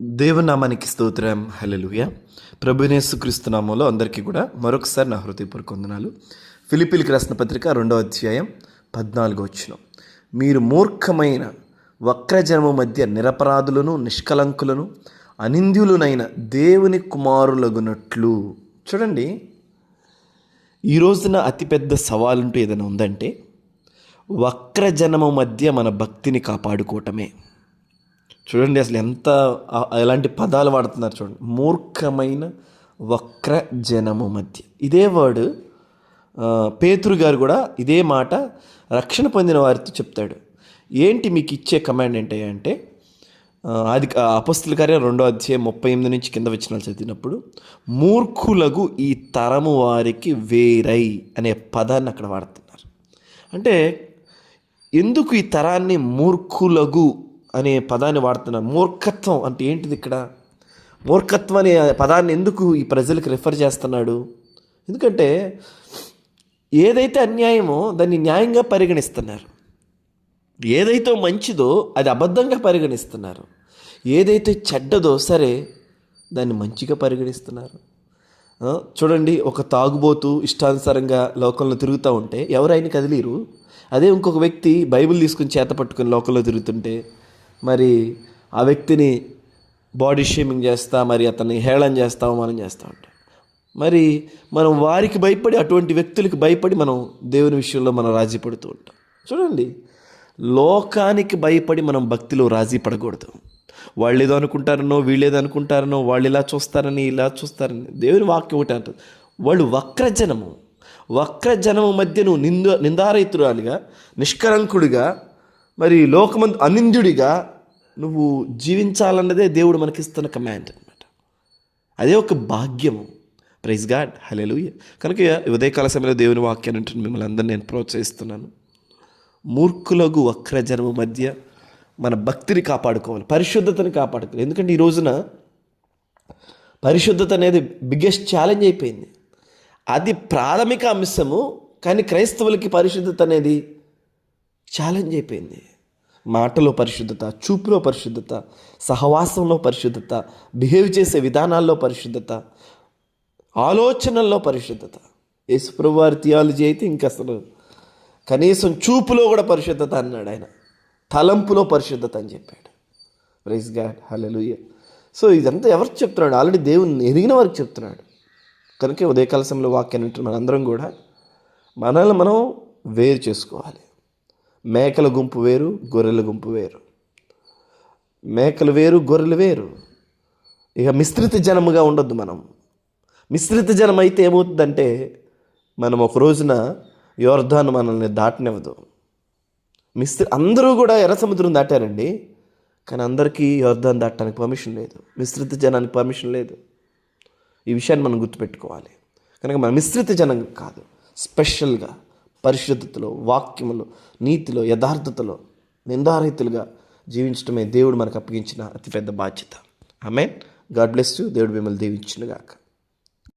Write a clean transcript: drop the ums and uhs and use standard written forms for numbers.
దేవునామానికి స్తోత్రం. హల్లెలూయా. ప్రభునేసు క్రీస్తు నామంలో అందరికీ కూడా మరొకసారి నా హృదయపూర్వక వందనాలు. ఫిలిప్పీలకు రాసిన పత్రిక 2వ అధ్యాయం 14వ వచనం. మీరు మూర్ఖమైన వక్రజనము మధ్య నిరపరాధులను నిష్కలంకులను అనింద్యులనైన దేవుని కుమారులగునట్లు. చూడండి, ఈ రోజున అతిపెద్ద సవాలంటూ ఏదైనా ఉందంటే వక్రజనము మధ్య మన భక్తిని కాపాడుకోవటమే. చూడండి, అసలు ఎలాంటి పదాలు వాడుతున్నారు చూడండి. మూర్ఖమైన వక్ర జనము మధ్య. ఇదే వర్డ్ పేతురు గారు కూడా ఇదే మాట రక్షణ పొందిన వారితో చెప్తాడు. ఏంటి మీకు ఇచ్చే కమాండ్ ఏంటంటే, అది అపొస్తలుల కార్యం 2వ అధ్యాయం 38 నుంచి కింద వచనాలు చదివినప్పుడు మూర్ఖులగు ఈ తరము వారికి వేరై అనే పదాన్ని అక్కడ వాడుతున్నారు. అంటే ఎందుకు ఈ తరాన్ని మూర్ఖులగు అనే పదాన్ని వాడుతున్నారు? మూర్ఖత్వం అంటే ఏంటిది? ఇక్కడ మూర్ఖత్వం అనే పదాన్ని ఎందుకు ఈ ప్రజలకు రిఫర్ చేస్తున్నాడు? ఎందుకంటే ఏదైతే అన్యాయమో దాన్ని న్యాయంగా పరిగణిస్తున్నారు, ఏదైతే మంచిదో అది అబద్ధంగా పరిగణిస్తున్నారు, ఏదైతే చెడ్డదో సరే దాన్ని మంచిగా పరిగణిస్తున్నారు. చూడండి, ఒక తాగుబోతు ఇష్టానుసారంగా లోకంలో తిరుగుతూ ఉంటే ఎవరైనా కదిలీరు. అదే ఇంకొక వ్యక్తి బైబిల్ తీసుకుని చేత పట్టుకుని లోకంలో తిరుగుతుంటే మరి ఆ వ్యక్తిని బాడీ షేమింగ్ చేస్తా, మరి అతన్ని హేళన చేస్తా, అవమానం చేస్తూ ఉంటాం. మరి మనం వారికి భయపడి, అటువంటి వ్యక్తులకు భయపడి మనం దేవుని విషయంలో మనం రాజీ పడుతూ ఉంటాం. చూడండి, లోకానికి భయపడి మనం భక్తిలో రాజీ పడకూడదు. వాళ్ళు ఏదో అనుకుంటారనో, వీళ్ళేదో అనుకుంటారనో, వాళ్ళు ఇలా చూస్తారని ఇలా చూస్తారని. దేవుని వాక్యం ఒకటి అంటుంది, వాళ్ళు వక్రజనము మధ్య నువ్వు నిందారహితురాలిగా, నిష్కలంకుడిగా, మరి లోకమందు అనింద్యుడిగా నువ్వు జీవించాలన్నదే దేవుడు మనకిస్తున్న కమాండ్ అనమాట. అదే ఒక భాగ్యము. ప్రైజ్ గాడ్, హల్లెలూయా. కనుక ఉదయకాల సమయంలో దేవుని వాక్యాన్ని అంటున్న మిమ్మల్ని అందరినీ నేను ప్రోత్సహిస్తున్నాను. మూర్ఖులకు వక్రజనము మధ్య మన భక్తిని కాపాడుకోవాలి, పరిశుద్ధతని కాపాడుకోవాలి. ఎందుకంటే ఈ రోజున పరిశుద్ధత అనేది బిగ్గెస్ట్ ఛాలెంజ్ అయిపోయింది. అది ప్రాథమిక అంశము, కానీ క్రైస్తవులకి పరిశుద్ధత అనేది ఛాలెంజ్ అయిపోయింది. మాటలో పరిశుద్ధత, చూపులో పరిశుద్ధత, సహవాసంలో పరిశుద్ధత, బిహేవ్ చేసే విధానాల్లో పరిశుద్ధత, ఆలోచనల్లో పరిశుద్ధత. యేసుప్రభు వారి థియాలజీ అయితే ఇంకా అసలు కనీసం చూపులో కూడా పరిశుద్ధత అన్నాడు ఆయన, తలంపులో పరిశుద్ధత అని చెప్పాడు. ప్రైజ్ గాడ్, హల్లెలూయా. సో ఇదంతా ఎవరికి చెప్తున్నాడు? ఆల్రెడీ దేవుని ఎరిగిన వారికి చెప్తున్నాడు. కనుక ఉదయకాల సమయంలో వాక్యాన్ని వింటున్న మనందరం కూడా మనల్ని మనం వేరు చేసుకోవాలి. మేకల గుంపు వేరు, గొర్రెల గుంపు వేరు. మేకలు వేరు, గొర్రెలు వేరు. ఇక మిశ్రిత జనముగా ఉండొద్దు మనం. మిశ్రిత జనం అయితే ఏమవుతుందంటే, మనం ఒక రోజున యోర్దాను మనల్ని దాటనివ్వదు. అందరూ కూడా ఎర్ర సముద్రం దాటారండి, కానీ అందరికీ యోర్దాను దాటడానికి పర్మిషన్ లేదు. మిశ్రిత జనానికి పర్మిషన్ లేదు. ఈ విషయాన్ని మనం గుర్తుపెట్టుకోవాలి. కనుక మన మిశ్రిత జనం కాదు, స్పెషల్గా పరిశుద్ధతలో, వాక్యములో, నీతిలో, యథార్థతలో నిందారహితులుగా జీవించడమే దేవుడు మనకు అప్పగించిన అతిపెద్ద బాధ్యత. ఆమేన్. God bless you. దేవుడు మిమ్మల్ని దీవించును గాక.